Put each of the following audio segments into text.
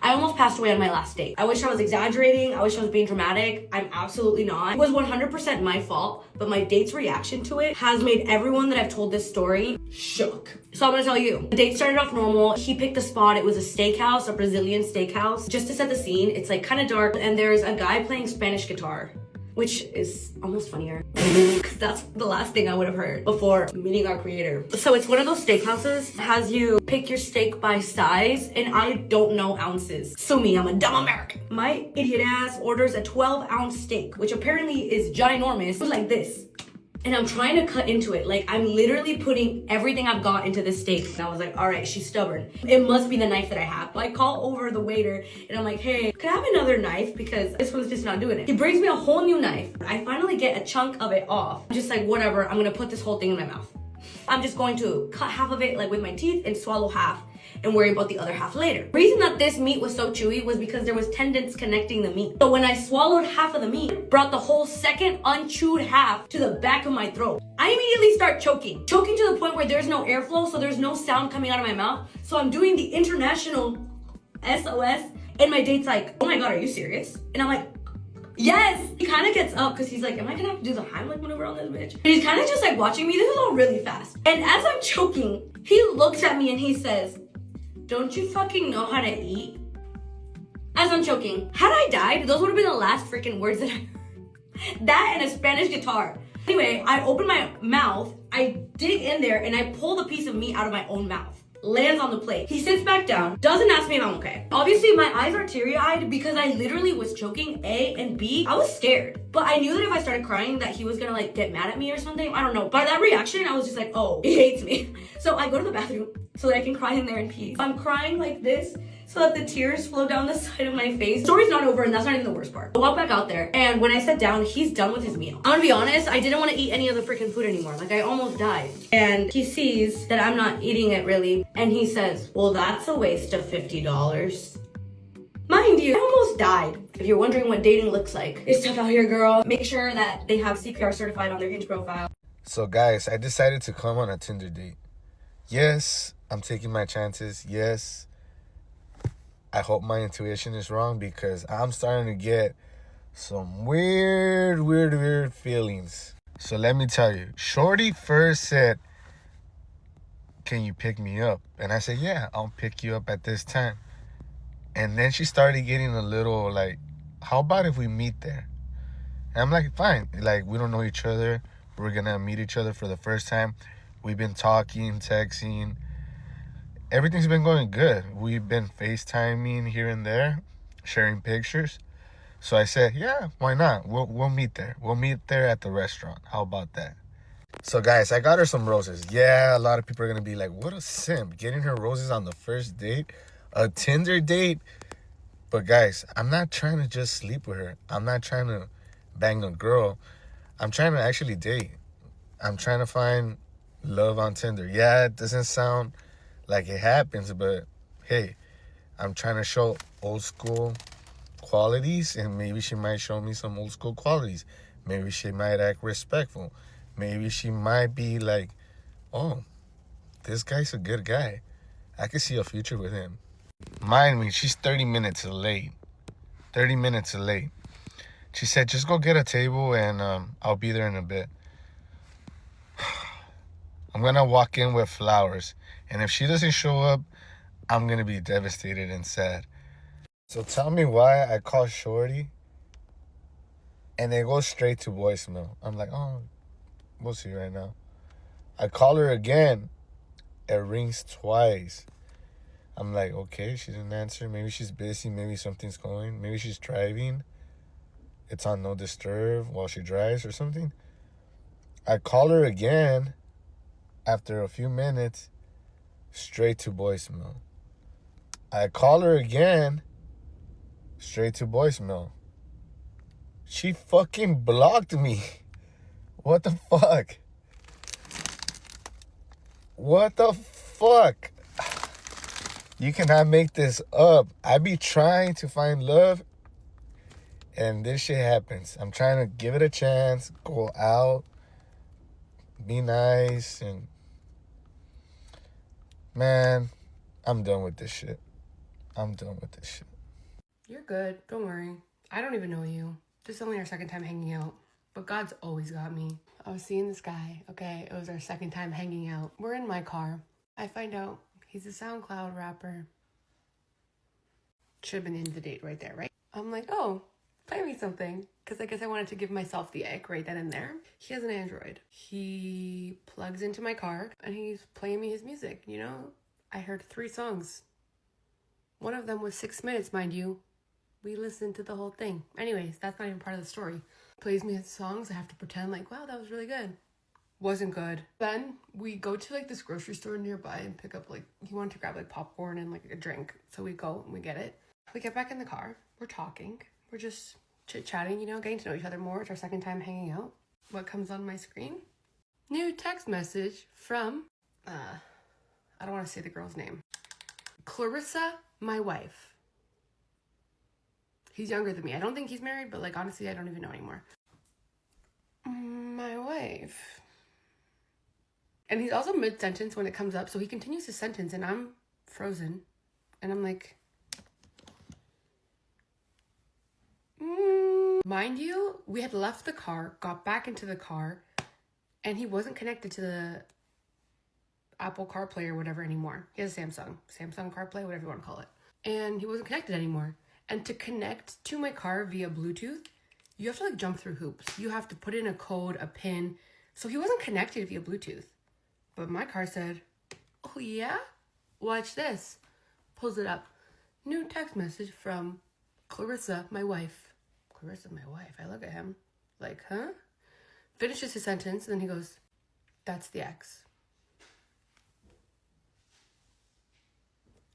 I almost passed away on my last date. I wish I was exaggerating. I wish I was being dramatic. I'm absolutely not. It was 100% my fault, but my date's reaction to it has made everyone that I've told this story shook. So I'm gonna tell you, the date started off normal. He picked a spot. It was a steakhouse, a Brazilian steakhouse. Just to set the scene, it's like kind of dark and there's a guy playing Spanish guitar, which is almost funnier because that's the last thing I would have heard before meeting our creator. So it's one of those steakhouses, has you pick your steak by size, and I don't know ounces. Sue me, I'm a dumb American. My idiot ass orders a 12-ounce steak, which apparently is ginormous. It was like this. And I'm trying to cut into it. Like, I'm literally putting everything I've got into this steak. And I was like, all right, she's stubborn. It must be the knife that I have. I call over the waiter and I'm like, hey, can I have another knife? Because this one's just not doing it. He brings me a whole new knife. I finally get a chunk of it off. I'm just like, whatever, I'm gonna put this whole thing in my mouth. I'm just going to cut half of it like with my teeth and swallow half and worry about the other half later. The reason that this meat was so chewy was because there was tendons connecting the meat. So when I swallowed half of the meat, brought the whole second unchewed half to the back of my throat. I immediately start choking to the point where there's no airflow, so there's no sound coming out of my mouth. So I'm doing the international SOS, and my date's like, oh my God, are you serious? And I'm like, yes. He kind of gets up because he's like, am I gonna have to do the Heimlich maneuver on this bitch? And he's kind of just like watching me. This is all really fast. And as I'm choking, he looks at me and he says, don't you fucking know how to eat? As I'm choking. Had I died, those would have been the last freaking words that I heard. That and a Spanish guitar. Anyway, I open my mouth, I dig in there, and I pull the piece of meat out of my own mouth. Lands on the plate. He sits back down, doesn't ask me if I'm okay. Obviously, my eyes are teary-eyed because I literally was choking, A, and B, I was scared. But I knew that if I started crying that he was gonna like get mad at me or something. I don't know. By that reaction, I was just like, oh, he hates me. So I go to the bathroom so that I can cry in there in peace. I'm crying like this so that the tears flow down the side of my face. Story's not over, and that's not even the worst part. I walk back out there, and when I sat down, he's done with his meal. I'm gonna be honest, I didn't want to eat any of the freaking food anymore. Like, I almost died. And he sees that I'm not eating it really, and he says, well, that's a waste of $50. Mind you, I almost died. If you're wondering what dating looks like, it's tough out here, girl. Make sure that they have CPR certified on their Hinge profile. So guys, I decided to come on a Tinder date. Yes, I'm taking my chances. Yes, I hope my intuition is wrong because I'm starting to get some weird feelings. So let me tell you, Shorty first said, can you pick me up? And I said, yeah, I'll pick you up at this time. And then she started getting a little like, how about if we meet there? And I'm like, fine. Like, we don't know each other. We're going to meet each other for the first time. We've been talking, texting. Everything's been going good. We've been FaceTiming here and there, sharing pictures. So I said, yeah, why not? We'll meet there. We'll meet there at the restaurant. How about that? So guys, I got her some roses. Yeah, a lot of people are going to be like, what a simp. Getting her roses on the first date. A Tinder date. But guys, I'm not trying to just sleep with her. I'm not trying to bang a girl. I'm trying to actually date. I'm trying to find love on Tinder. Yeah, it doesn't sound like it happens, but hey, I'm trying to show old school qualities, and maybe she might show me some old school qualities. Maybe she might act respectful. Maybe she might be like, oh, this guy's a good guy. I could see a future with him. Mind me, she's 30 minutes late. 30 minutes late. She said, just go get a table and I'll be there in a bit. I'm going to walk in with flowers. And if she doesn't show up, I'm going to be devastated and sad. So tell me why I call Shorty and it goes straight to voicemail. I'm like, oh, we'll see right now. I call her again. It rings twice. I'm like, okay, she didn't answer. Maybe she's busy. Maybe something's going. Maybe she's driving. It's on no disturb while she drives or something. I call her again after a few minutes, straight to voicemail. I call her again, straight to voicemail. She fucking blocked me. What the fuck? What the fuck? You cannot make this up. I be trying to find love, and this shit happens. I'm trying to give it a chance, go out, be nice, and man, I'm done with this shit. I'm done with this shit. You're good. Don't worry. I don't even know you. This is only our second time hanging out. But God's always got me. I was seeing this guy, okay? It was our second time hanging out. We're in my car. I find out he's a SoundCloud rapper. Should have been in the date right there, right? I'm like, oh, play me something. Because I guess I wanted to give myself the ick right then and there. He has an Android. He plugs into my car and he's playing me his music, you know? I heard 3 songs. One of them was 6 minutes, mind you. We listened to the whole thing. Anyways, that's not even part of the story. Plays me his songs. I have to pretend like, wow, that was really good. Wasn't good. Then we go to like this grocery store nearby and pick up like, he wanted to grab like popcorn and like a drink. So we go and we get it. We get back in the car. We're talking. We're just chit-chatting, you know, getting to know each other more. It's our second time hanging out. What comes on my screen? New text message from, I don't want to say the girl's name. Clarissa, my wife. He's younger than me. I don't think he's married, but like honestly, I don't even know anymore. My wife. And he's also mid-sentence when it comes up, so he continues his sentence and I'm frozen. And I'm like, Mind you, we had left the car, got back into the car, and he wasn't connected to the Apple CarPlay or whatever anymore. He has a Samsung CarPlay, whatever you want to call it. And he wasn't connected anymore. And to connect to my car via Bluetooth, you have to like jump through hoops. You have to put in a code, a pin. So he wasn't connected via Bluetooth. But my car said, oh yeah? Watch this. Pulls it up. New text message from Clarissa, my wife. Clarissa, my wife. I look at him like, huh? Finishes his sentence, and then he goes, that's the ex.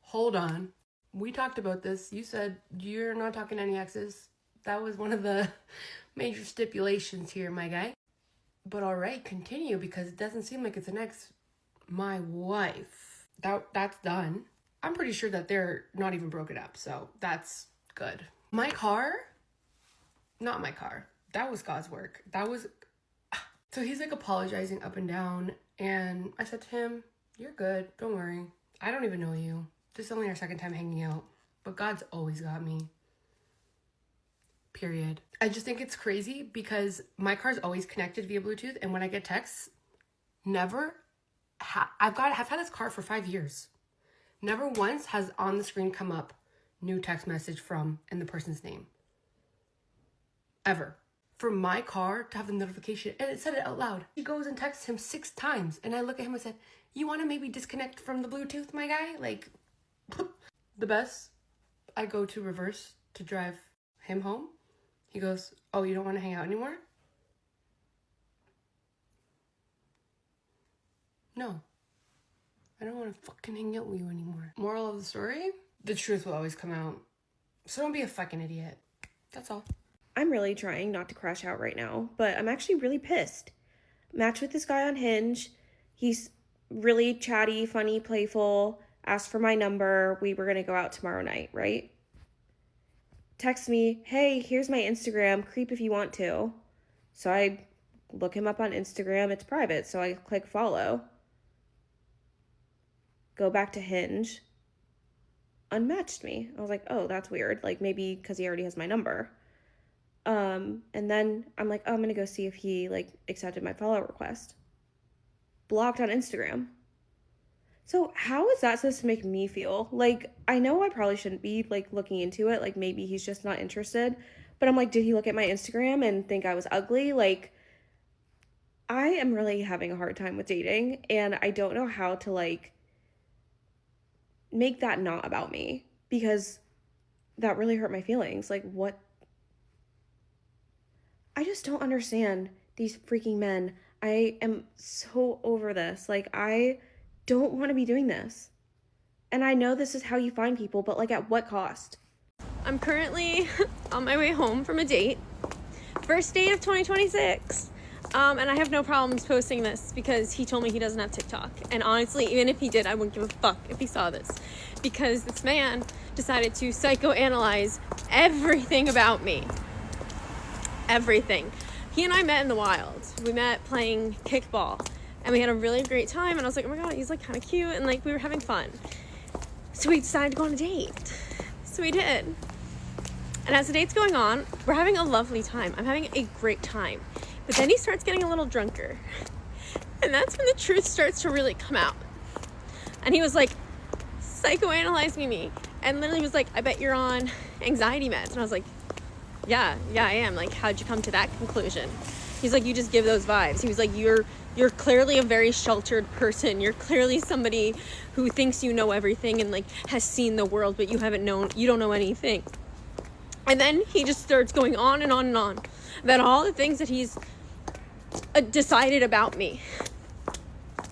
Hold on. We talked about this. You said you're not talking to any exes. That was one of the major stipulations here, my guy. But all right, continue, because it doesn't seem like it's an ex. My wife. That's done. I'm pretty sure that they're not even broken up, so that's good. My car? Not my car. That was God's work. That was... So he's like apologizing up and down, and I said to him, you're good. Don't worry. I don't even know you. This is only our second time hanging out, but God's always got me. Period. I just think it's crazy because my car's always connected via Bluetooth, and when I get texts, I've had this car for 5 years. Never once has on the screen come up new text message from and the person's name. Ever. For my car to have the notification, and it said it out loud. He goes and texts him 6 times, and I look at him and said, you want to maybe disconnect from the Bluetooth, my guy? Like, the best. I go to reverse to drive him home. He goes, oh, you don't want to hang out anymore? No. I don't want to fucking hang out with you anymore. Moral of the story? The truth will always come out. So don't be a fucking idiot. That's all. I'm really trying not to crash out right now, but I'm actually really pissed. Matched with this guy on Hinge. He's really chatty, funny, playful. Asked for my number. We were going to go out tomorrow night, right? Text me, hey, here's my Instagram. Creep if you want to. So I look him up on Instagram. It's private, so I click follow. Go back to Hinge. Unmatched me. I was like, oh, that's weird. Like, maybe because he already has my number. And then I'm like, oh, I'm gonna go see if he like accepted my follow request. Blocked on Instagram. So how is that supposed to make me feel? Like, I know I probably shouldn't be like looking into it. Like, maybe he's just not interested. But I'm like, did he look at my Instagram and think I was ugly? Like, I am really having a hard time with dating, and I don't know how to like make that not about me, because that really hurt my feelings. Like, what? I just don't understand these freaking men. I am so over this. Like, I don't want to be doing this. And I know this is how you find people, but like, at what cost? I'm currently on my way home from a date. First date of 2026. And I have no problems posting this because he told me he doesn't have TikTok. And honestly, even if he did, I wouldn't give a fuck if he saw this. Because this man decided to psychoanalyze everything about me. Everything. He and I met in the wild. We met playing kickball. And we had a really great time. And I was like, oh my god, he's like kind of cute. And like, we were having fun. So we decided to go on a date. So we did. And as the date's going on, we're having a lovely time. I'm having a great time. But then he starts getting a little drunker. And that's when the truth starts to really come out. And he was like, psychoanalyzing me. And literally was like, I bet you're on anxiety meds. And I was like, yeah, I am. Like, how'd you come to that conclusion? He's like, you just give those vibes. He was like, you're clearly a very sheltered person. You're clearly somebody who thinks you know everything and like has seen the world, but you don't know anything. And then he just starts going on and on and on about all the things that he's decided about me.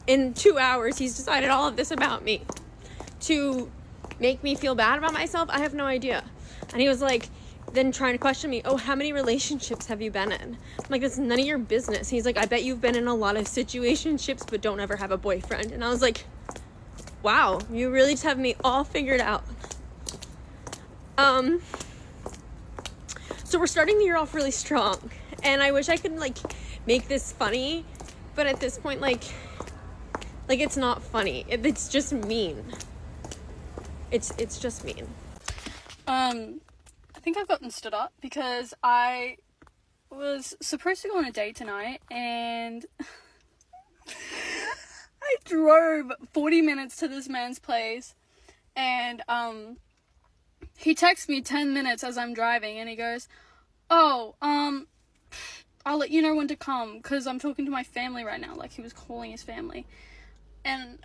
In 2 hours, he's decided all of this about me to make me feel bad about myself. I have no idea. And he was like, then trying to question me, oh, how many relationships have you been in? I'm like, that's none of your business. He's like, I bet you've been in a lot of situationships, but don't ever have a boyfriend. And I was like, wow, you really just have me all figured out. So we're starting the year off really strong, and I wish I could like make this funny, but at this point, like it's not funny. It's just mean. It's just mean. I think I've gotten stood up because I was supposed to go on a date tonight, and I drove 40 minutes to this man's place, and he texts me 10 minutes as I'm driving, and he goes, oh, I'll let you know when to come, because I'm talking to my family right now. Like, he was calling his family. And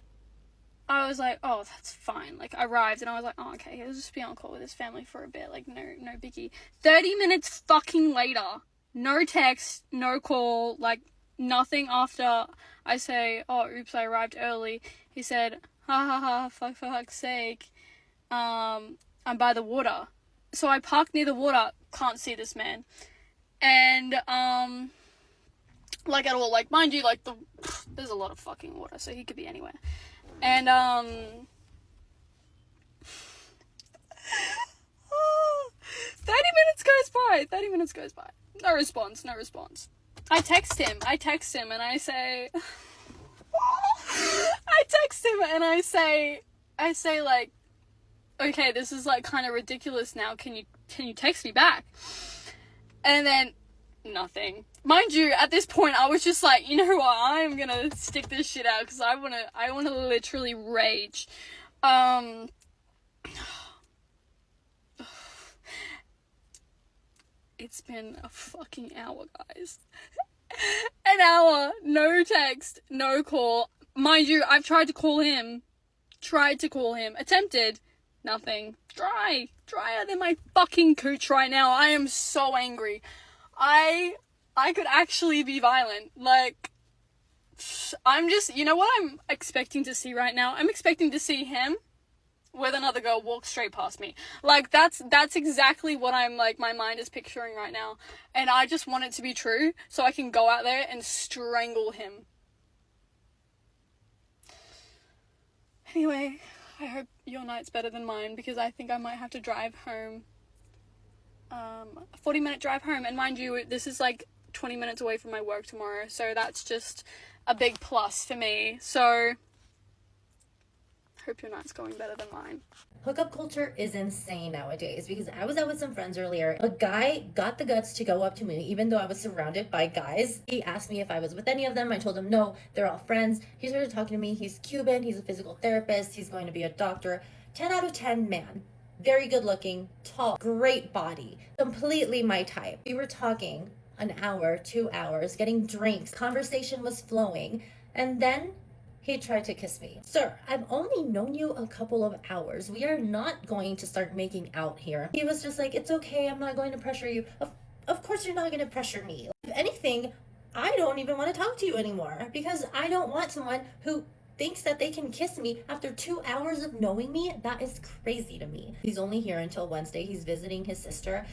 I was like, oh, that's fine. Like, I arrived, and I was like, oh, okay, he'll just be on call with his family for a bit. Like, no biggie. 30 minutes fucking later, no text, no call, like, nothing after I say, oh, oops, I arrived early. He said, for fuck's sake, I'm by the water. So I parked near the water, can't see this man. And, like, at all, like, mind you, like, there's a lot of fucking water, so he could be anywhere. And, 30 minutes goes by. No response. I text him, and I say, I say, like, okay, this is, like, kind of ridiculous now, can you text me back? And then, nothing. Mind you, at this point, I was just like, you know what, I'm gonna stick this shit out, because I wanna literally rage. It's been a fucking hour, guys. An hour, no text, no call. Mind you, I've tried to call him, attempted, nothing. Drier than my fucking cooch right now. I am so angry. I could actually be violent. Like, I'm just, you know what I'm expecting to see right now? I'm expecting to see him with another girl walk straight past me. Like, that's exactly what I'm, like, my mind is picturing right now. And I just want it to be true so I can go out there and strangle him. Anyway, I hope your night's better than mine, because I think I might have to drive home. A 40-minute drive home, and mind you, this is like 20 minutes away from my work tomorrow, so that's just a big plus for me. So hope your night's going better than mine. Hookup culture is insane nowadays, because I was out with some friends earlier. A guy got the guts to go up to me, even though I was surrounded by guys. He asked me if I was with any of them. I told him no, they're all friends. He started talking to me. He's Cuban. He's a physical therapist. He's going to be a doctor. 10 out of 10 man. Very good looking, tall, great body. Completely my type. We were talking an hour, 2 hours, getting drinks. Conversation was flowing. And then he tried to kiss me. Sir, I've only known you a couple of hours. We are not going to start making out here. He was just like, it's okay, I'm not going to pressure you. Of course you're not going to pressure me. If anything, I don't even want to talk to you anymore, because I don't want someone who thinks that they can kiss me after 2 hours of knowing me. That is crazy to me. He's only here until Wednesday. He's visiting his sister,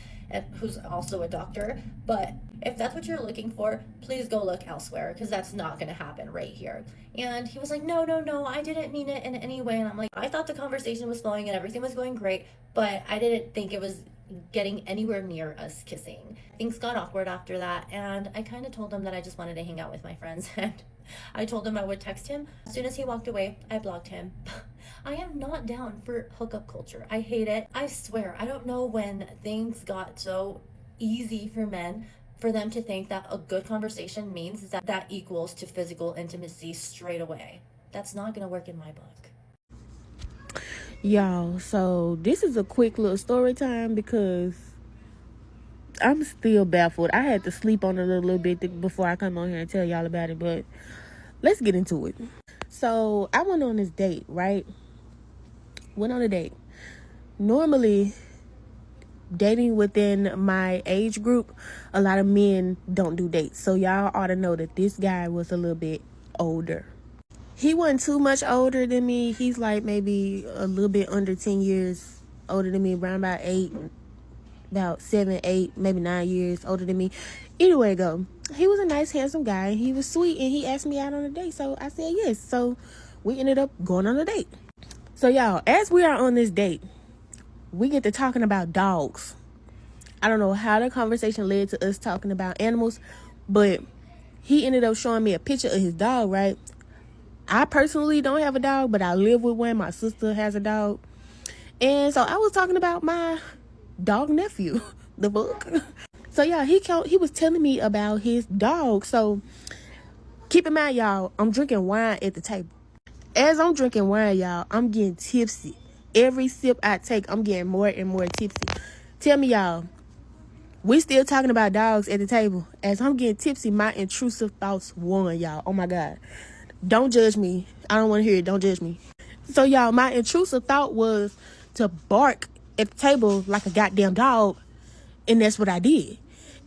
who's also a doctor. But if that's what you're looking for, please go look elsewhere, because that's not going to happen right here. And he was like, no, I didn't mean it in any way. And I'm like, I thought the conversation was flowing and everything was going great, but I didn't think it was getting anywhere near us kissing. Things got awkward after that, and I kind of told him that I just wanted to hang out with my friends, and I told him I would text him. As soon as he walked away, I blocked him. I am not down for hookup culture. I hate it. I swear, I don't know when things got so easy for men for them to think that a good conversation means that equals to physical intimacy straight away. That's not gonna work in my book. Y'all, so this is a quick little story time because I'm still baffled. I had to sleep on it a little bit before I come on here and tell y'all about it, but let's get into it. So I went on this date, right? Went on a date. Normally, dating within my age group, a lot of men don't do dates. So y'all ought to know that this guy was a little bit older. He wasn't too much older than me. He's like maybe a little bit under 10 years older than me, around about 7, 8, maybe 9 years older than me. Either way it go, he was a nice, handsome guy. He was sweet, and he asked me out on a date, so I said yes. So we ended up going on a date. So y'all, as we are on this date, we get to talking about dogs. I don't know how the conversation led to us talking about animals, but he ended up showing me a picture of his dog, right? I personally don't have a dog, but I live with one. My sister has a dog. And so I was talking about my dog nephew, the book. So yeah, he was telling me about his dog. So keep in mind, y'all, I'm drinking wine at the table. As I'm drinking wine, y'all, I'm getting tipsy. Every sip I take, I'm getting more and more tipsy. Tell me, y'all, we still talking about dogs at the table. As I'm getting tipsy, my intrusive thoughts won, y'all. Oh my God. Don't judge me. I don't want to hear it. Don't judge me. So y'all, my intrusive thought was to bark at the table like a goddamn dog. And that's what I did.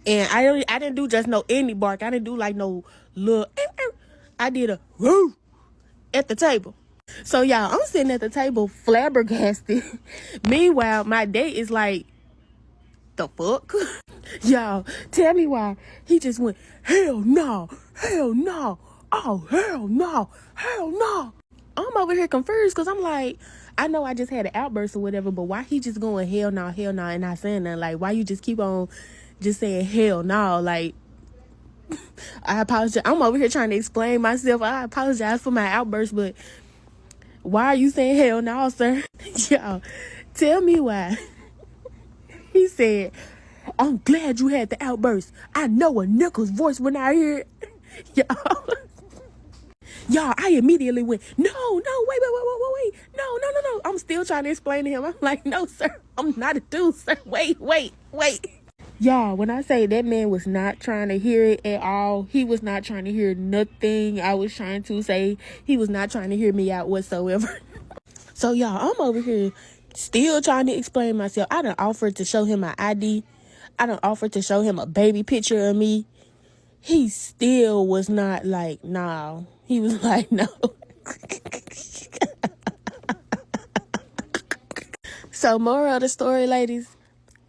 And I didn't do just no any bark. I didn't do like no little. I did a woo at the table. So y'all, I'm sitting at the table flabbergasted. Meanwhile, my date is like, the fuck? Y'all, tell me why he just went, hell no, hell no, oh hell no, hell no. I'm over here confused because I'm like, I know I just had an outburst or whatever, but why he just going hell no, and not saying nothing? Like, why you just keep on just saying hell no? Like, I apologize. I'm over here trying to explain myself. I apologize for my outburst, but why are you saying hell no, sir? Y'all, tell me why. He said, I'm glad you had the outburst. I know a nickel's voice when I hear it. Y'all, I immediately went, no, wait. No. I'm still trying to explain to him. I'm like, no, sir, I'm not a dude, sir. Wait. Y'all, when I say that man was not trying to hear it at all, he was not trying to hear nothing I was trying to say. He was not trying to hear me out whatsoever. So, y'all, I'm over here still trying to explain myself. I done offered to show him my ID. I done offered to show him a baby picture of me. He still was not like, nah. He was like, no. So, moral of the story, ladies,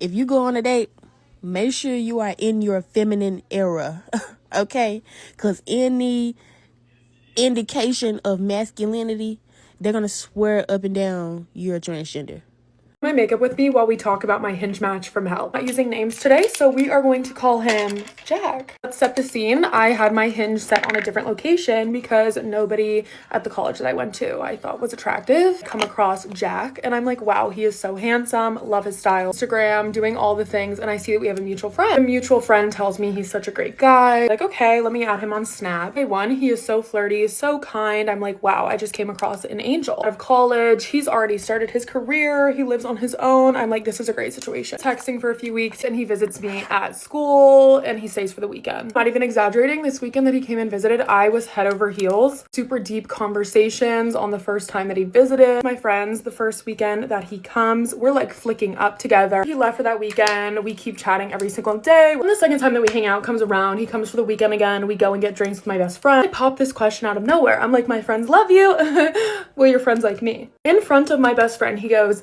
if you go on a date, make sure you are in your feminine era, okay? Because any indication of masculinity, they're going to swear up and down you're a transgender. My makeup with me while we talk about my hinge match from hell. Not using names today, so we are going to call him Jack. Let's set the scene. I had my hinge set on a different location because nobody at the college that I went to I thought was attractive. Come across Jack and I'm like, wow, he is so handsome, love his style. Instagram, doing all the things, and I see that we have a mutual friend. A mutual friend tells me he's such a great guy. Like, okay, let me add him on Snap. Day one, he is so flirty, so kind. I'm like, wow, I just came across an angel. Out of college, he's already started his career. He lives on his own. I'm like, this is a great situation. Texting for a few weeks and he visits me at school and he stays for the weekend. Not even exaggerating, this weekend that he came and visited, I was head over heels. Super deep conversations on the first time that he visited. My friends, the first weekend that he comes, we're like flicking up together. He left for that weekend. We keep chatting every single day. When the second time that we hang out comes around, he comes for the weekend again. We go and get drinks with my best friend. I pop this question out of nowhere. I'm like, my friends love you. Will your friends like me? In front of my best friend, he goes,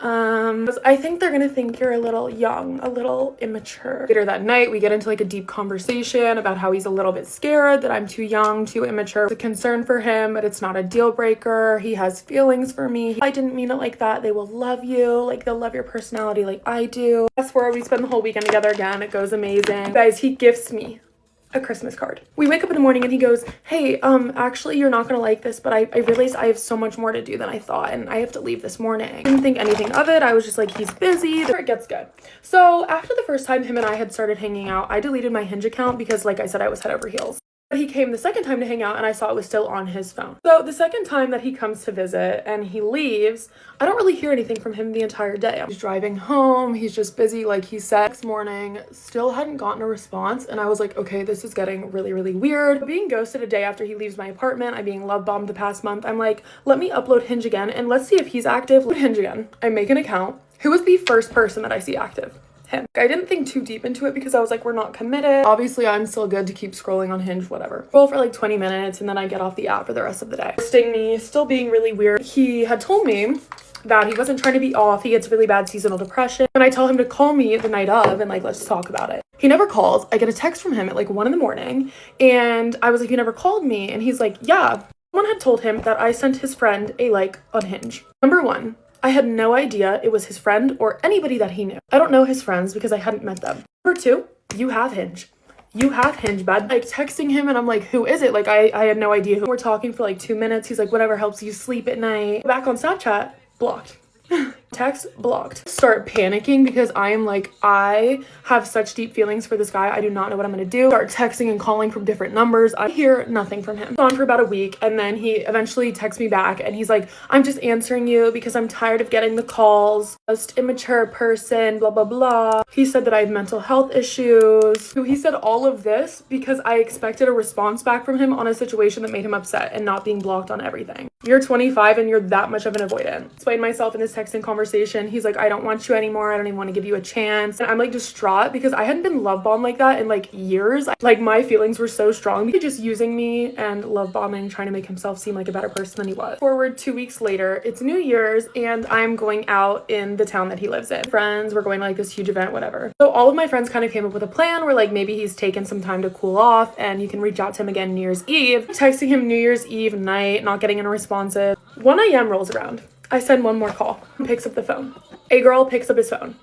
I think they're gonna think you're a little young, a little immature. Later that night, we get into like a deep conversation about how he's a little bit scared that I'm too young, too immature. It's a concern for him, but it's not a deal breaker. He has feelings for me. I didn't mean it like that. They will love you. Like, they'll love your personality like I do. That's where we spend the whole weekend together again. It goes amazing. Guys, he gifts me a Christmas card. We wake up in the morning and he goes, hey, actually you're not gonna like this, but I realized I have so much more to do than I thought and I have to leave this morning. I didn't think anything of it. I was just like, he's busy. It gets good. So after the first time him and I had started hanging out, I deleted my Hinge account because like I said, I was head over heels. He came the second time to hang out and I saw it was still on his phone. So the second time that he comes to visit and he leaves, I don't really hear anything from him the entire day. He's driving home, he's just busy like he said. Next morning, still hadn't gotten a response and I was like, okay, this is getting really, really weird. Being ghosted a day after he leaves my apartment, I'm being love bombed the past month. I'm like, let me upload Hinge again and let's see if he's active. Hinge again. I make an account. Who was the first person that I see active? Him. I didn't think too deep into it because I was like, we're not committed. Obviously, I'm still good to keep scrolling on Hinge, whatever. Scroll for like 20 minutes and then I get off the app for the rest of the day. Ghosting me, still being really weird. He had told me that he wasn't trying to be off. He gets really bad seasonal depression. And I tell him to call me the night of and like, let's talk about it. He never calls. I get a text from him at like 1 a.m. and I was like, you never called me. And he's like, yeah. Someone had told him that I sent his friend a like on Hinge. Number one, I had no idea it was his friend or anybody that he knew. I don't know his friends because I hadn't met them. Number two, you have Hinge. You have Hinge, bud. Like texting him and I'm like, who is it? Like I had no idea who. We're talking for like 2 minutes. He's like, whatever helps you sleep at night. Back on Snapchat, blocked. Text blocked. Start panicking because I am like, I have such deep feelings for this guy. I do not know what I'm gonna do. Start texting and calling from different numbers. I hear nothing from him. On for about a week and then he eventually texts me back and he's like, I'm just answering you because I'm tired of getting the calls. Most immature person, blah, blah, blah. He said that I have mental health issues. So he said all of this because I expected a response back from him on a situation that made him upset and not being blocked on everything. You're 25 and you're that much of an avoidant. Explained myself in this texting conversation. He's like, I don't want you anymore. I don't even want to give you a chance. And I'm like distraught because I hadn't been love bombed like that in like years. Like my feelings were so strong. He just using me and love bombing, trying to make himself seem like a better person than he was. Forward 2 weeks later, it's New Year's and I'm going out in the town that he lives in. Friends, we're going to like this huge event, whatever. So all of my friends kind of came up with a plan where like maybe he's taken some time to cool off and you can reach out to him again New Year's Eve. Texting him New Year's Eve night, not getting any responses. 1 a.m. rolls around. I send one more call. He picks up the phone. A girl picks up his phone.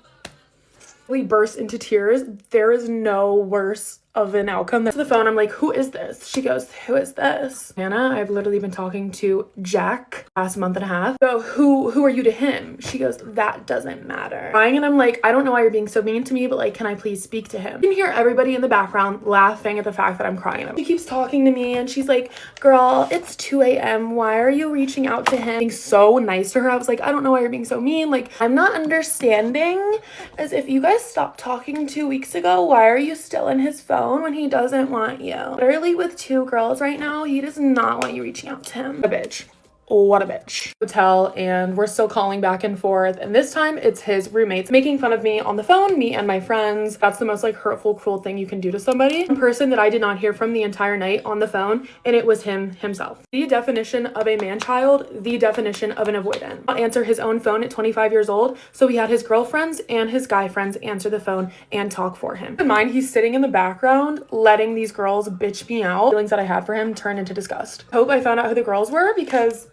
He bursts into tears. There is no worse of an outcome. That's the phone. I'm like, who is this? She goes, who is this? Hannah, I've literally been talking to Jack last month and a half. So who are you to him? She goes, that doesn't matter. Crying, and I'm like, I don't know why you're being so mean to me, but like, can I please speak to him? You can hear everybody in the background laughing at the fact that I'm crying. She keeps talking to me and she's like, girl, it's 2 a.m. Why are you reaching out to him? Being so nice to her. I was like, I don't know why you're being so mean. Like, I'm not understanding. As if you guys stopped talking 2 weeks ago, why are you still in his phone when he doesn't want you? Literally with 2 girls right now, he does not want you reaching out to him. A bitch. What a bitch. Hotel, and we're still calling back and forth, and this time it's his roommates making fun of me on the phone, me and my friends. That's the most like hurtful, cruel thing you can do to somebody. One person that I did not hear from the entire night on the phone, and it was himself. The definition of a man-child, the definition of an avoidant. Not answer his own phone at 25 years old, so he had his girlfriends and his guy friends answer the phone and talk for him. Keep in mind, he's sitting in the background letting these girls bitch me out. Feelings that I had for him turned into disgust. Hope I found out who the girls were because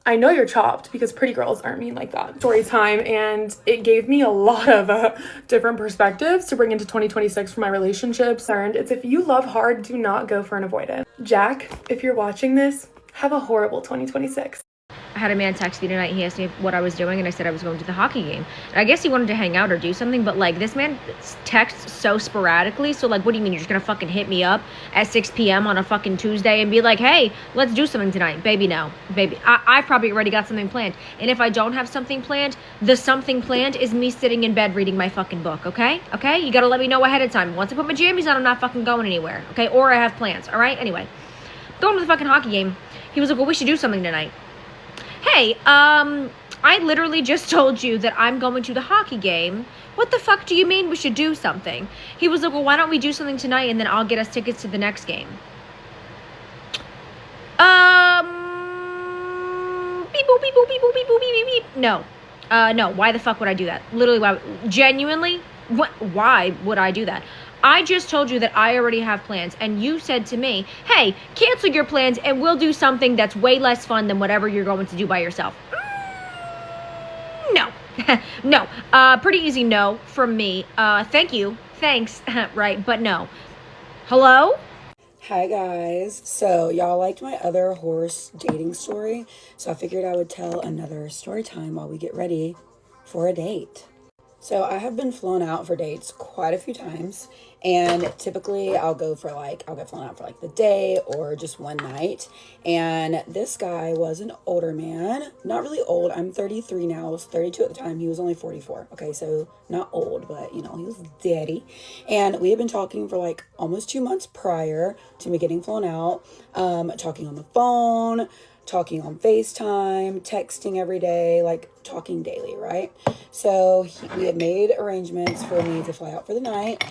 I know you're chopped because pretty girls aren't mean like that. Story time, and it gave me a lot of different perspectives to bring into 2026 for my relationships. And it's, if you love hard, do not go for an avoidant. Jack, if you're watching this, have a horrible 2026. I had a man text me tonight. He asked me what I was doing, and I said I was going to the hockey game. And I guess he wanted to hang out or do something, but like this man texts so sporadically. So like, what do you mean you're just gonna fucking hit me up at 6 p.m. on a fucking Tuesday and be like, hey, let's do something tonight? Baby, no. Baby, I've probably already got something planned. And if I don't have something planned, the something planned is me sitting in bed reading my fucking book, okay? Okay? You gotta let me know ahead of time. Once I put my jammies on, I'm not fucking going anywhere, okay? Or I have plans, all right? Anyway, going to the fucking hockey game. He was like, well, we should do something tonight. Hey, I literally just told you that I'm going to the hockey game. What the fuck do you mean we should do something? He was like, well, why don't we do something tonight and then I'll get us tickets to the next game. Beep, boop, beep, boop, beep, boop, beep, boop, beep, beep, beep. No. No, why the fuck would I do that? Literally, why? Genuinely, why would I do that? I just told you that I already have plans, and you said to me, hey, cancel your plans and we'll do something that's way less fun than whatever you're going to do by yourself. No. No. Pretty easy no from me. Thank you. Thanks. Right, but no. Hello? Hi guys. So y'all liked my other horse dating story, so I figured I would tell another story time while we get ready for a date. So I have been flown out for dates quite a few times, and typically I'll get flown out for like the day or just one night. And this guy was an older man, not really old. I'm 33 now. I was 32 at the time. He was only 44. Okay, so not old, but you know, he was daddy. And we had been talking for like almost 2 months prior to me getting flown out, talking on the phone, talking on FaceTime, texting every day, like talking daily, right? So we had made arrangements for me to fly out for the night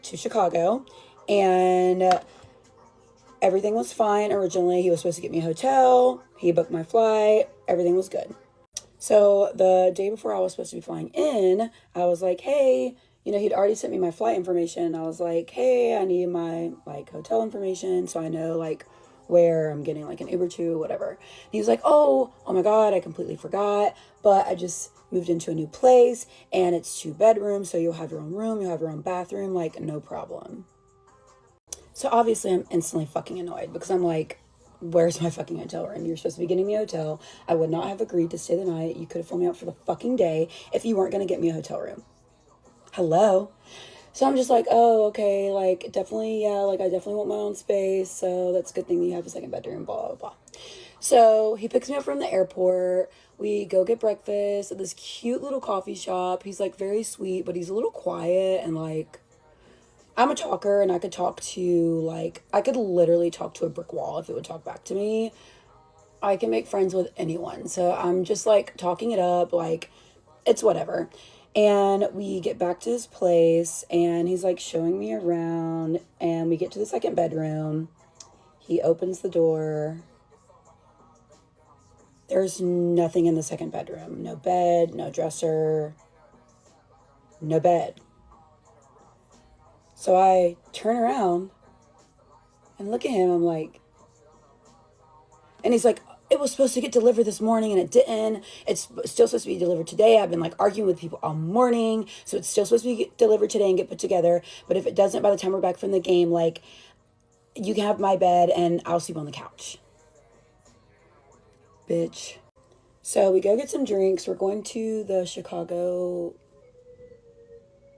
to Chicago, and everything was fine. Originally, he was supposed to get me a hotel. He booked my flight. Everything was good. So the day before I was supposed to be flying in, I was like, hey, he'd already sent me my flight information. I was like, hey, I need my like hotel information so I know like where I'm getting like an Uber to, whatever. And he was like, oh my God, I completely forgot. But I just moved into a new place and it's 2 bedrooms. So you'll have your own room, you'll have your own bathroom, like no problem. So obviously I'm instantly fucking annoyed because I'm like, where's my fucking hotel room? You're supposed to be getting me a hotel. I would not have agreed to stay the night. You could have flown me out for the fucking day if you weren't going to get me a hotel room. Hello? So I'm just like, oh, okay, like, definitely, yeah, like, I definitely want my own space, so that's a good thing that you have a second bedroom, blah, blah, blah. So he picks me up from the airport. We go get breakfast at this cute little coffee shop. He's, like, very sweet, but he's a little quiet, and, like, I'm a talker, and I could I could literally talk to a brick wall if it would talk back to me. I can make friends with anyone, so I'm just, like, talking it up, like, it's whatever. And we get back to his place and he's like showing me around, and we get to the second bedroom. He opens the door. There's nothing in the second bedroom. No bed, no dresser, no bed. So I turn around and look at him. I'm like, and he's like, it was supposed to get delivered this morning and it didn't. It's still supposed to be delivered today. I've been like arguing with people all morning. So it's still supposed to be delivered today and get put together. But if it doesn't, by the time we're back from the game, like, you can have my bed and I'll sleep on the couch. Bitch. So we go get some drinks. We're going to the Chicago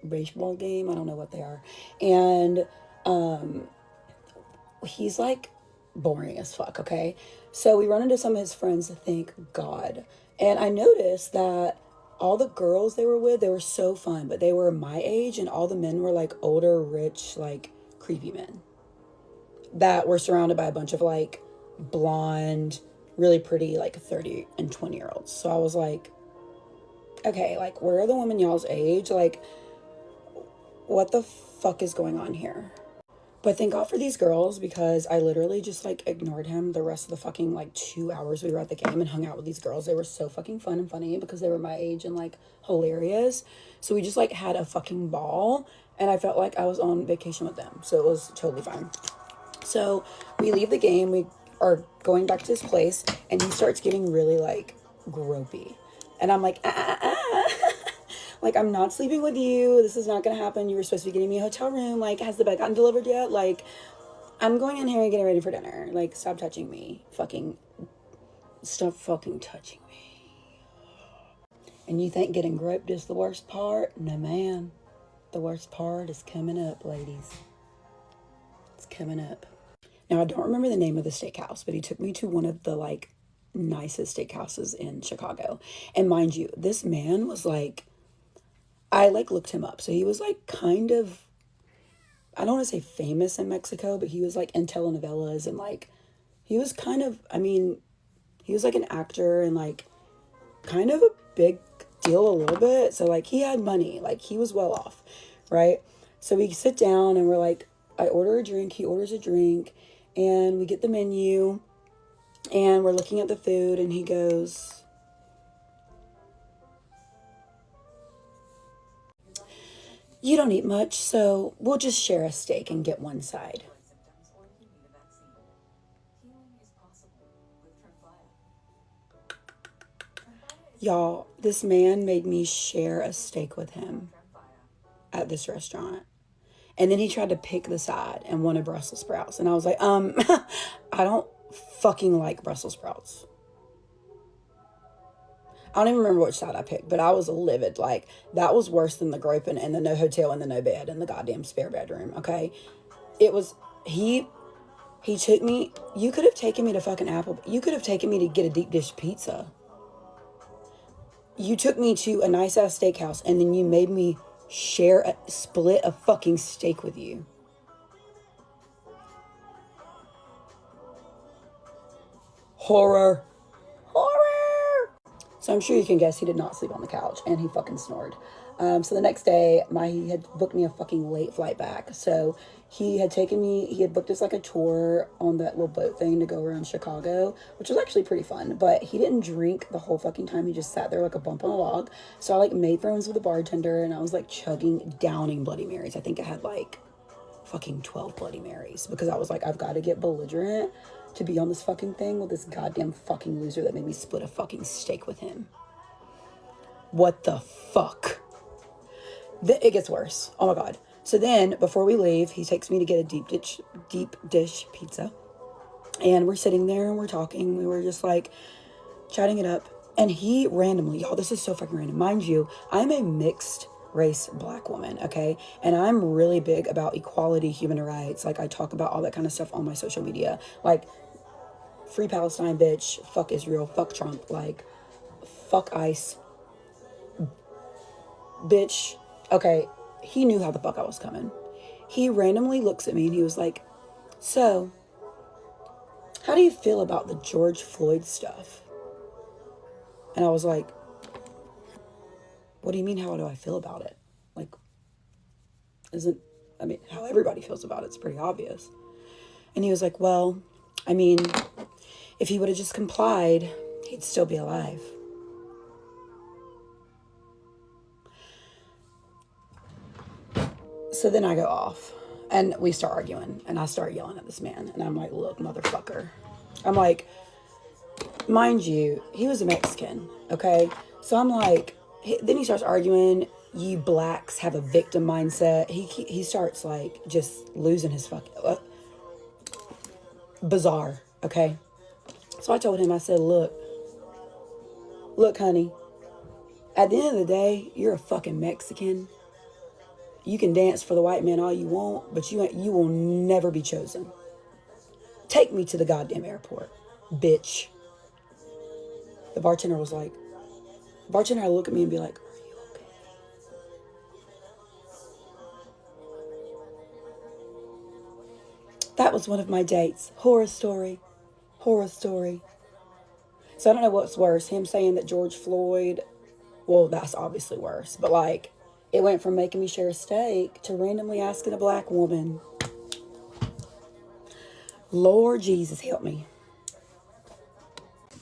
baseball game. I don't know what they are. And he's like boring as fuck, okay? So we run into some of his friends, thank God. And I noticed that all the girls they were with, they were so fun, but they were my age, and all the men were like older, rich, like creepy men that were surrounded by a bunch of like blonde, really pretty, like 30 and 20-year-olds. So I was like, okay, like, where are the women y'all's age? Like, what the fuck is going on here? But thank God for these girls, because I literally just like ignored him the rest of the fucking like 2 hours we were at the game and hung out with these girls. They were so fucking fun and funny because they were my age and like hilarious. So we just like had a fucking ball, and I felt like I was on vacation with them. So it was totally fine. So we leave the game, we are going back to his place, and he starts getting really like gropey. And I'm like, like, I'm not sleeping with you. This is not going to happen. You were supposed to be getting me a hotel room. Like, has the bed gotten delivered yet? Like, I'm going in here and getting ready for dinner. Like, stop touching me. Stop fucking touching me. And you think getting groped is the worst part? No, man. The worst part is coming up, ladies. It's coming up. Now, I don't remember the name of the steakhouse, but he took me to one of the, like, nicest steakhouses in Chicago. And mind you, this man was, like, I, like, looked him up. So he was, like, kind of, I don't want to say famous in Mexico, but he was, like, in telenovelas. And, like, he was kind of, I mean, he was, like, an actor and, like, kind of a big deal a little bit. So, like, he had money. Like, he was well off, right? So we sit down and we're, like, I order a drink. He orders a drink. And we get the menu. And we're looking at the food. And he goes, you don't eat much, so we'll just share a steak and get one side. Y'all, this man made me share a steak with him at this restaurant. And then he tried to pick the side and wanted Brussels sprouts. And I was like, I don't fucking like Brussels sprouts. I don't even remember which side I picked, but I was livid. Like, that was worse than the groping and the no hotel and the no bed and the goddamn spare bedroom, okay? It was, he took me, you could have taken me to fucking you could have taken me to get a deep dish pizza. You took me to a nice ass steakhouse and then you made me split a fucking steak with you. Horror. So I'm sure you can guess he did not sleep on the couch and he fucking snored. So the next day, he had booked me a fucking late flight back. So he had booked us like a tour on that little boat thing to go around Chicago, which was actually pretty fun. But he didn't drink the whole fucking time. He just sat there like a bump on a log. So I like made friends with the bartender and I was like downing Bloody Marys. I think I had like fucking 12 Bloody Marys because I was like, I've got to get belligerent to be on this fucking thing with this goddamn fucking loser that made me split a fucking steak with him. What the fuck? It gets worse. Oh my God. So then before we leave, he takes me to get a deep dish pizza. And we're sitting there and we're talking. We were just like chatting it up. And he randomly, y'all, this is so fucking random. Mind you, I'm a mixed race black woman, okay? And I'm really big about equality, human rights. Like, I talk about all that kind of stuff on my social media. Like, free Palestine, bitch. Fuck Israel. Fuck Trump. Like, fuck ICE. Bitch. Okay, he knew how the fuck I was coming. He randomly looks at me and he was like, so, how do you feel about the George Floyd stuff? And I was like, what do you mean, how do I feel about it? Like, how everybody feels about it's pretty obvious. And he was like, well, I mean, if he would have just complied, he'd still be alive. So then I go off and we start arguing and I start yelling at this man. And I'm like, look, motherfucker. I'm like, mind you, he was a Mexican, okay? So I'm like, then he starts arguing, you blacks have a victim mindset. He starts like just losing his fucking, bizarre, okay? So I told him, I said, look, honey, at the end of the day, you're a fucking Mexican. You can dance for the white man all you want, but you will never be chosen. Take me to the goddamn airport, bitch. The bartender had to look at me and be like, are you okay? That was one of my dates. Horror story. So I don't know what's worse, him saying that George Floyd, well, that's obviously worse, but like, it went from making me share a steak to randomly asking a black woman. Lord Jesus, help me.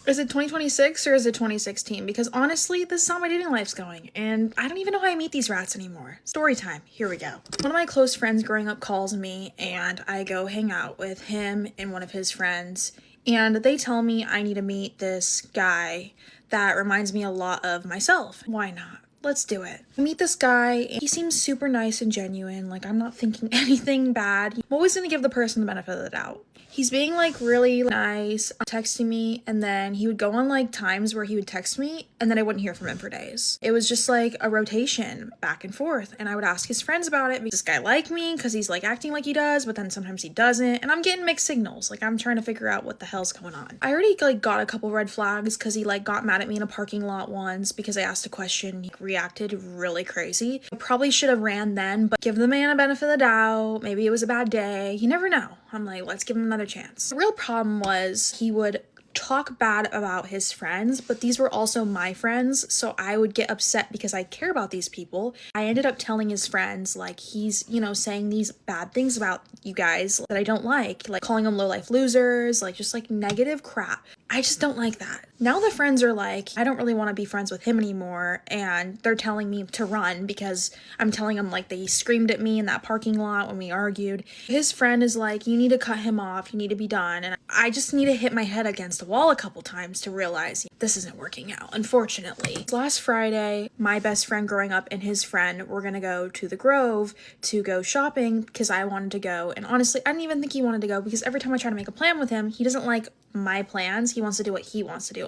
Is it 2026 or is it 2016? Because honestly, this is how my dating life's going, and I don't even know how I meet these rats anymore. Story time. Here we go. One of my close friends growing up calls me, and I go hang out with him and one of his friends, and they tell me I need to meet this guy that reminds me a lot of myself. Why not? Let's do it. I meet this guy, and he seems super nice and genuine. Like, I'm not thinking anything bad. I'm always gonna give the person the benefit of the doubt. He's being like really nice, texting me, and then he would go on like times where he would text me and then I wouldn't hear from him for days. It was just like a rotation back and forth, and I would ask his friends about it. Does this guy like me? Because he's like acting like he does, but then sometimes he doesn't, and I'm getting mixed signals. Like, I'm trying to figure out what the hell's going on. I already like got a couple red flags because he like got mad at me in a parking lot once because I asked a question. He reacted really crazy. I probably should have ran then, but give the man a benefit of the doubt. Maybe it was a bad day. You never know. I'm like, let's give him another chance. The real problem was he would talk bad about his friends, but these were also my friends, so I would get upset because I care about these people. I ended up telling his friends, like, he's, saying these bad things about you guys that I don't like calling them low-life losers, like, just like negative crap. I just don't like that. Now the friends are like, I don't really want to be friends with him anymore, and they're telling me to run because I'm telling them like they screamed at me in that parking lot when we argued. His friend is like, you need to cut him off, you need to be done, and I just need to hit my head against a wall a couple times to realize this isn't working out, unfortunately. Last Friday, my best friend growing up and his friend were gonna go to the Grove to go shopping because I wanted to go, and honestly, I didn't even think he wanted to go because every time I try to make a plan with him, he doesn't like my plans. He wants to do what he wants to do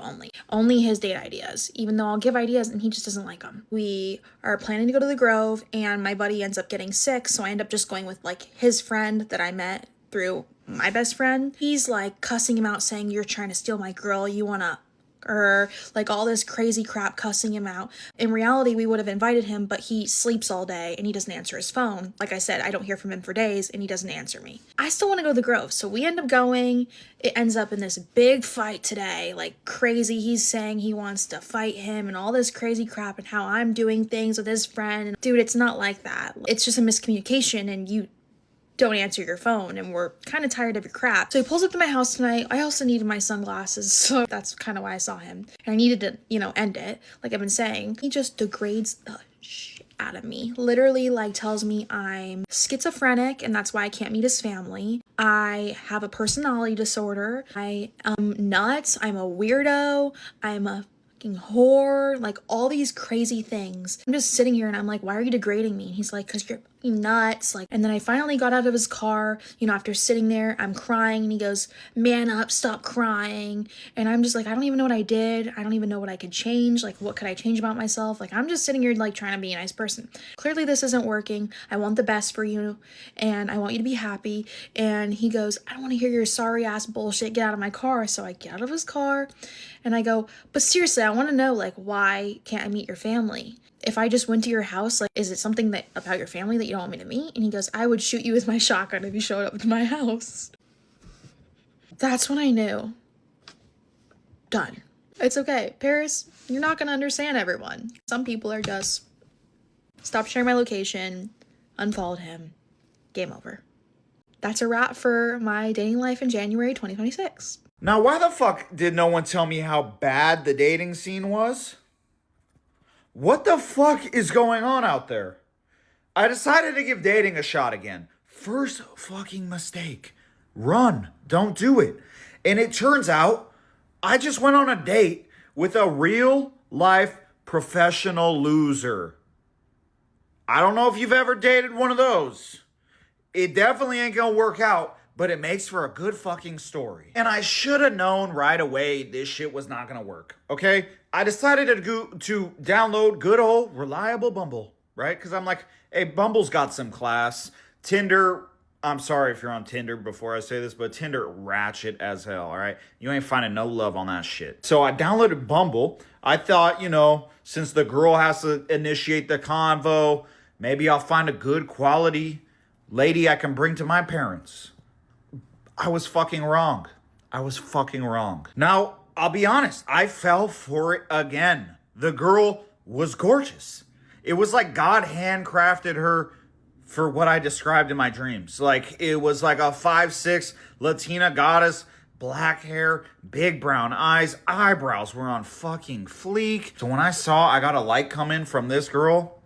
only his date ideas, even though I'll give ideas and he just doesn't like them. We are planning to go to the Grove and my buddy ends up getting sick, so I end up just going with like his friend that I met through my best friend. He's like cussing him out saying, you're trying to steal my girl, you wanna, or like all this crazy crap, cussing him out. In reality, we would have invited him, but he sleeps all day and he doesn't answer his phone. Like I said, I don't hear from him for days and he doesn't answer me. I still want to go to the Grove, so we end up going. It ends up in this big fight today, like crazy. He's saying he wants to fight him and all this crazy crap and how I'm doing things with his friend. And dude, it's not like that. It's just a miscommunication and you don't answer your phone and we're kind of tired of your crap. So he pulls up to my house tonight. I also needed my sunglasses, so that's kind of why I saw him. And I needed to, end it, like I've been saying. He just degrades the shit out of me. Literally, like, tells me I'm schizophrenic and that's why I can't meet his family. I have a personality disorder. I am nuts. I'm a weirdo. I'm a whore, like all these crazy things. I'm just sitting here and I'm like, why are you degrading me? And he's like, because you're nuts. Like, and then I finally got out of his car, after sitting there, I'm crying and he goes, man up, stop crying. And I'm just like, I don't even know what I did. I don't even know what I could change. Like, what could I change about myself? Like, I'm just sitting here like trying to be a nice person. Clearly this isn't working. I want the best for you and I want you to be happy. And he goes, I don't want to hear your sorry ass bullshit. Get out of my car. So I get out of his car and I go, but seriously, I want to know, like, why can't I meet your family? If I just went to your house, like, is it something that about your family that you don't want me to meet? And he goes, I would shoot you with my shotgun if you showed up to my house. That's when I knew. Done. It's okay. Paris, you're not going to understand everyone. Some people are just, stop sharing my location, unfollowed him, game over. That's a wrap for my dating life in January 2026. Now, why the fuck did no one tell me how bad the dating scene was? What the fuck is going on out there? I decided to give dating a shot again. First fucking mistake. Run. Don't do it. And it turns out I just went on a date with a real life professional loser. I don't know if you've ever dated one of those. It definitely ain't gonna work out, but it makes for a good fucking story. And I should have known right away this shit was not gonna work, okay? I decided to download good old reliable Bumble, right? Because I'm like, hey, Bumble's got some class. Tinder, I'm sorry if you're on Tinder before I say this, but Tinder ratchet as hell, all right? You ain't finding no love on that shit. So I downloaded Bumble. I thought, since the girl has to initiate the convo, maybe I'll find a good quality lady I can bring to my parents. I was fucking wrong. Now, I'll be honest. I fell for it again. The girl was gorgeous. It was like God handcrafted her for what I described in my dreams. Like, it was like a 5'6" Latina goddess, black hair, big brown eyes, eyebrows were on fucking fleek. So when I saw I got a like come in from this girl,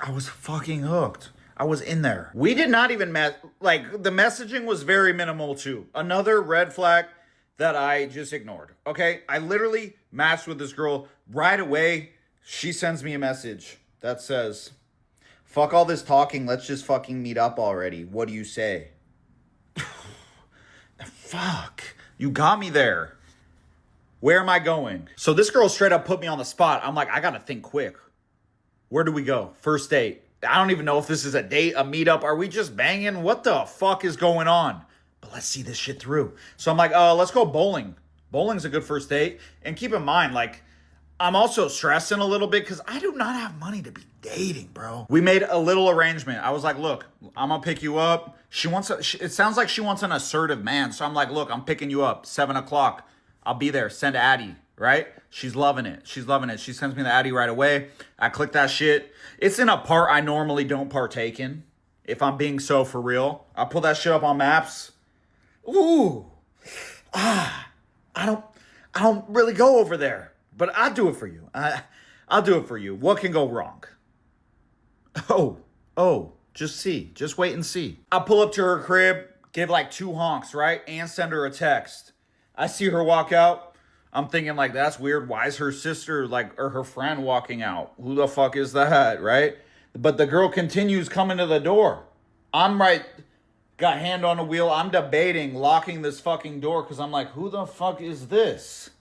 I was fucking hooked. I was in there. We did not even the messaging was very minimal too. Another red flag that I just ignored. Okay, I literally matched with this girl right away. She sends me a message that says, fuck all this talking, let's just fucking meet up already. What do you say? Fuck, you got me there. Where am I going? So this girl straight up put me on the spot. I'm like, I gotta think quick. Where do we go? First date. I don't even know if this is a date, a meetup. Are we just banging? What the fuck is going on? But let's see this shit through. So I'm like, let's go bowling. Bowling's a good first date. And keep in mind, like, I'm also stressing a little bit because I do not have money to be dating, bro. We made a little arrangement. I was like, look, I'm gonna pick you up. It sounds like she wants an assertive man. So I'm like, look, I'm picking you up, 7 o'clock. I'll be there, send Addie, right? She's loving it. She sends me the Addie right away. I click that shit. It's in a part I normally don't partake in. If I'm being so for real. I pull that shit up on Maps. Ooh. I don't really go over there, but I'll do it for you. I'll do it for you. What can go wrong? Oh, just see. Just wait and see. I pull up to her crib, give like 2 honks, right? And send her a text. I see her walk out. I'm thinking like, that's weird. Why is her sister like, or her friend walking out? Who the fuck is that, right? But the girl continues coming to the door. I'm right, got hand on the wheel. I'm debating locking this fucking door because I'm like, who the fuck is this?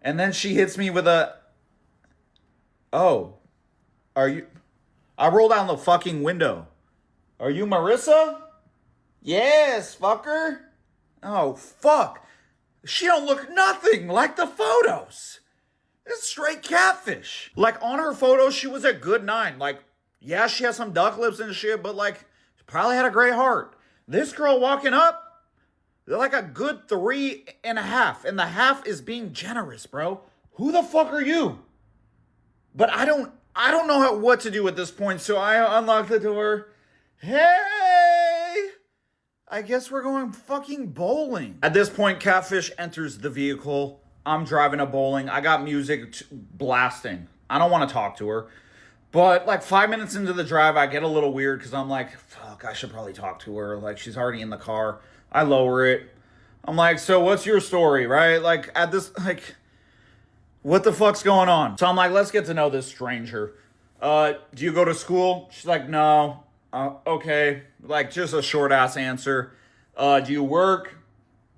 And then she hits me with a, oh, are you... I roll down the fucking window. Are you Marissa? Yes, fucker. Oh, fuck. She don't look nothing like the photos. It's straight catfish. Like, on her photos, she was a good 9. Like, yeah, she has some duck lips and shit, but, like, she probably had a great heart. This girl walking up, they're like a good 3.5. And the half is being generous, bro. Who the fuck are you? But I don't know what to do at this point, so I unlock the door. Hey! I guess we're going fucking bowling. At this point, Catfish enters the vehicle. I'm driving a bowling. I got music blasting. I don't want to talk to her. But like 5 minutes into the drive, I get a little weird because I'm like, fuck, I should probably talk to her. Like, she's already in the car. I lower it. I'm like, so what's your story, right? Like, at this, like... what the fuck's going on? So I'm like, let's get to know this stranger. Do you go to school? She's like, no. Okay. Like, just a short ass answer. Do you work?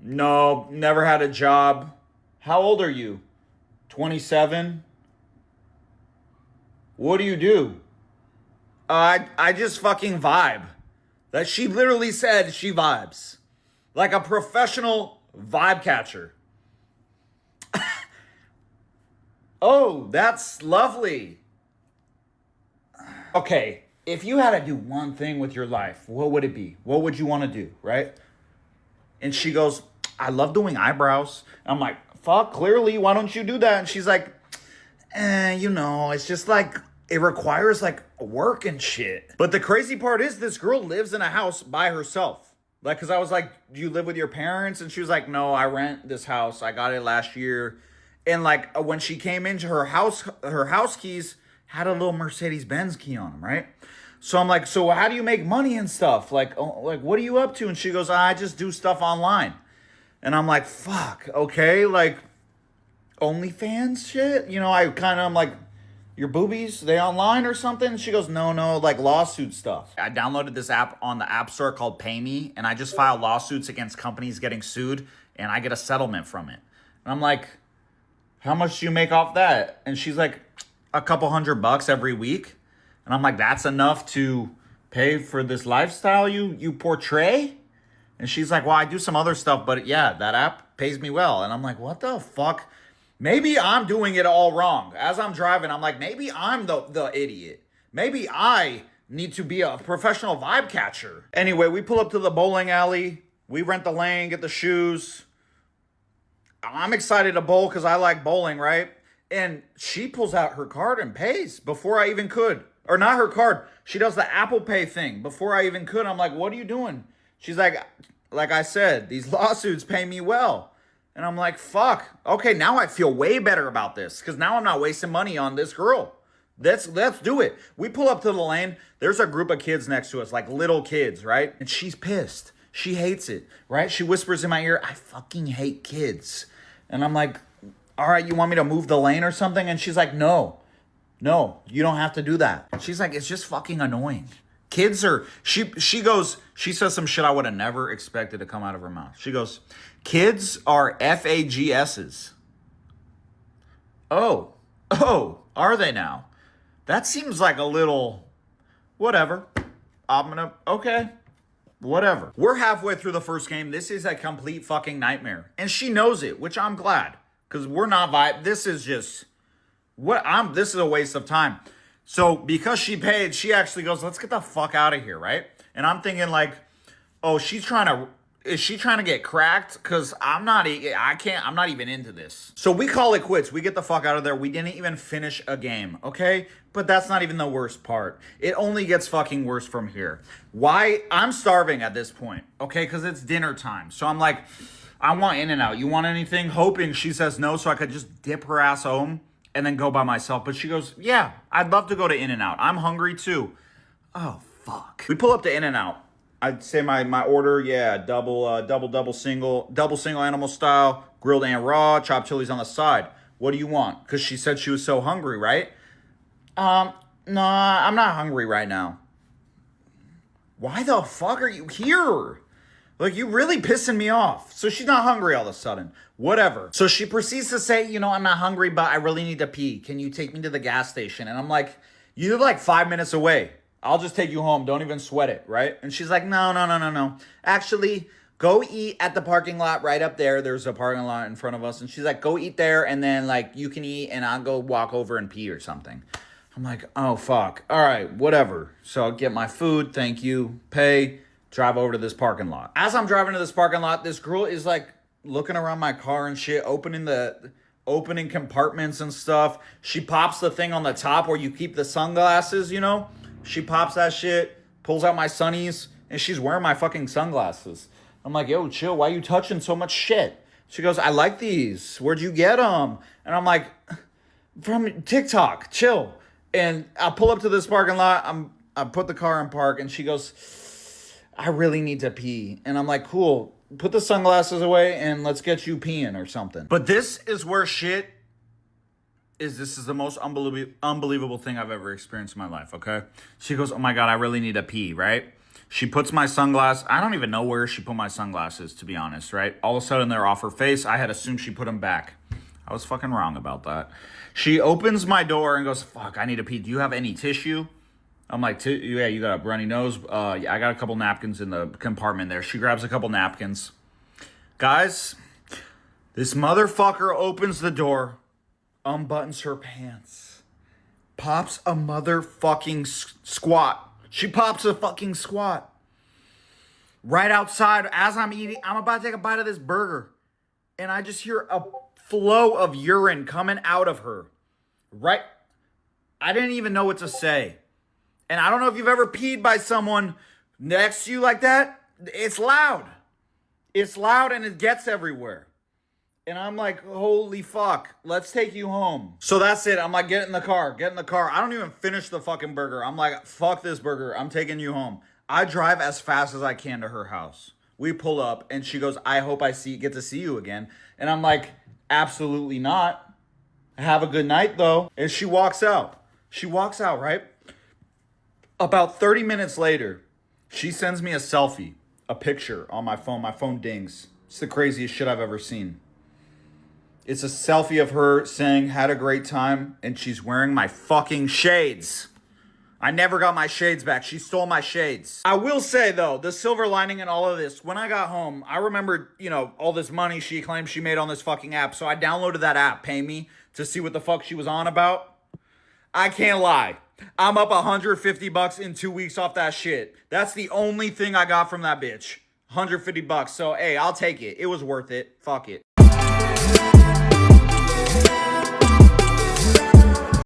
No, never had a job. How old are you? 27. What do you do? I just fucking vibe. That she literally said she vibes. Like a professional vibe catcher. Oh, that's lovely. Okay, if you had to do one thing with your life, what would it be? What would you want to do, right? And she goes, I love doing eyebrows. I'm like, fuck, clearly, why don't you do that? And she's like, it's just like, it requires like work and shit. But the crazy part is this girl lives in a house by herself. Like, because I was like, do you live with your parents? And she was like, no, I rent this house. I got it last year. And like when she came into her house keys had a little Mercedes-Benz key on them, right? So I'm like, so how do you make money and stuff? Like what are you up to? And she goes, I just do stuff online. And I'm like, fuck, okay, like OnlyFans shit? I'm like, your boobies, they online or something? And she goes, no, like lawsuit stuff. I downloaded this app on the App Store called Pay Me, and I just file lawsuits against companies getting sued, and I get a settlement from it. And I'm like, how much do you make off that? And she's like, a couple $100 every week. And I'm like, that's enough to pay for this lifestyle you portray? And she's like, well, I do some other stuff, but yeah, that app pays me well. And I'm like, what the fuck? Maybe I'm doing it all wrong. As I'm driving, I'm like, maybe I'm the idiot. Maybe I need to be a professional vibe catcher. Anyway, we pull up to the bowling alley. We rent the lane, get the shoes. I'm excited to bowl because I like bowling, right? And she pulls out her card and pays before I even could. Or not her card. She does the Apple Pay thing before I even could. I'm like, what are you doing? She's like I said, these lawsuits pay me well. And I'm like, fuck. Okay, now I feel way better about this because now I'm not wasting money on this girl. Let's do it. We pull up to the lane. There's a group of kids next to us, like little kids, right? And she's pissed. She hates it, right? She whispers in my ear, I fucking hate kids. And I'm like, all right, you want me to move the lane or something? And she's like, no, you don't have to do that. She's like, it's just fucking annoying. Kids are, she says some shit I would have never expected to come out of her mouth. She goes, kids are FAGSs. Oh, are they now? That seems like a little, whatever. Okay. Whatever. We're halfway through the first game. This is a complete fucking nightmare. And she knows it, which I'm glad. Because we're not vibe. This is just this is a waste of time. So because she paid, she actually goes, let's get the fuck out of here, right? And I'm thinking like, oh, is she trying to get cracked? Because I'm not even into this. So we call it quits. We get the fuck out of there. We didn't even finish a game, okay? But that's not even the worst part. It only gets fucking worse from here. Why? I'm starving at this point, okay? Because it's dinner time. So I'm like, I want In-N-Out. You want anything? Hoping she says no so I could just dip her ass home and then go by myself. But she goes, yeah, I'd love to go to In-N-Out. I'm hungry too. Oh, fuck. We pull up to In-N-Out. I'd say my order, yeah, double single animal style, grilled and raw, chopped chilies on the side. What do you want? Because she said she was so hungry, right? No, I'm not hungry right now. Why the fuck are you here? Like, you really pissing me off. So she's not hungry all of a sudden. Whatever. So she proceeds to say, you know, I'm not hungry, but I really need to pee. Can you take me to the gas station? And I'm like, you live like 5 minutes away. I'll just take you home. Don't even sweat it, right? And she's like, no. Actually, go eat at the parking lot right up there. There's a parking lot in front of us. And she's like, go eat there, and then, like, you can eat, and I'll go walk over and pee or something. I'm like, oh, fuck. All right, whatever. So I'll get my food. Thank you. Pay. Drive over to this parking lot. As I'm driving to this parking lot, this girl is, like, looking around my car and shit, opening compartments and stuff. She pops the thing on the top where you keep the sunglasses, you know? She pops that shit, pulls out my sunnies, and she's wearing my fucking sunglasses. I'm like, yo, chill. Why you touching so much shit? She goes, I like these. Where'd you get them? And I'm like, from TikTok. Chill. And I pull up to this parking lot. I put the car in park, and she goes, I really need to pee. And I'm like, cool. Put the sunglasses away, and let's get you peeing or something. But this is where shit is. This is the most unbelievable thing I've ever experienced in my life, okay? She goes, oh my God, I really need to pee, right? She puts my sunglasses. I don't even know where she put my sunglasses, to be honest, right? All of a sudden, they're off her face. I had assumed she put them back. I was fucking wrong about that. She opens my door and goes, fuck, I need to pee. Do you have any tissue? I'm like, yeah, you got a runny nose? Yeah, I got a couple napkins in the compartment there. She grabs a couple napkins. Guys, this motherfucker opens the door, unbuttons her pants, pops a motherfucking squat. She pops a fucking squat. Right outside, as I'm eating, I'm about to take a bite of this burger. And I just hear a flow of urine coming out of her. Right? I didn't even know what to say. And I don't know if you've ever peed by someone next to you like that. It's loud. It's loud and it gets everywhere. And I'm like, holy fuck, let's take you home. So that's it. I'm like, get in the car. I don't even finish the fucking burger. I'm like, fuck this burger. I'm taking you home. I drive as fast as I can to her house. We pull up and she goes, I hope I get to see you again. And I'm like, absolutely not. Have a good night though. And she walks out. Right? About 30 minutes later, she sends me a selfie, a picture on my phone. My phone dings. It's the craziest shit I've ever seen. It's a selfie of her saying, had a great time, and she's wearing my fucking shades. I never got my shades back. She stole my shades. I will say, though, the silver lining in all of this, when I got home, I remembered, all this money she claimed she made on this fucking app. So I downloaded that app, Pay Me, to see what the fuck she was on about. I can't lie. I'm up $150 in 2 weeks off that shit. That's the only thing I got from that bitch. $150. So, hey, I'll take it. It was worth it. Fuck it.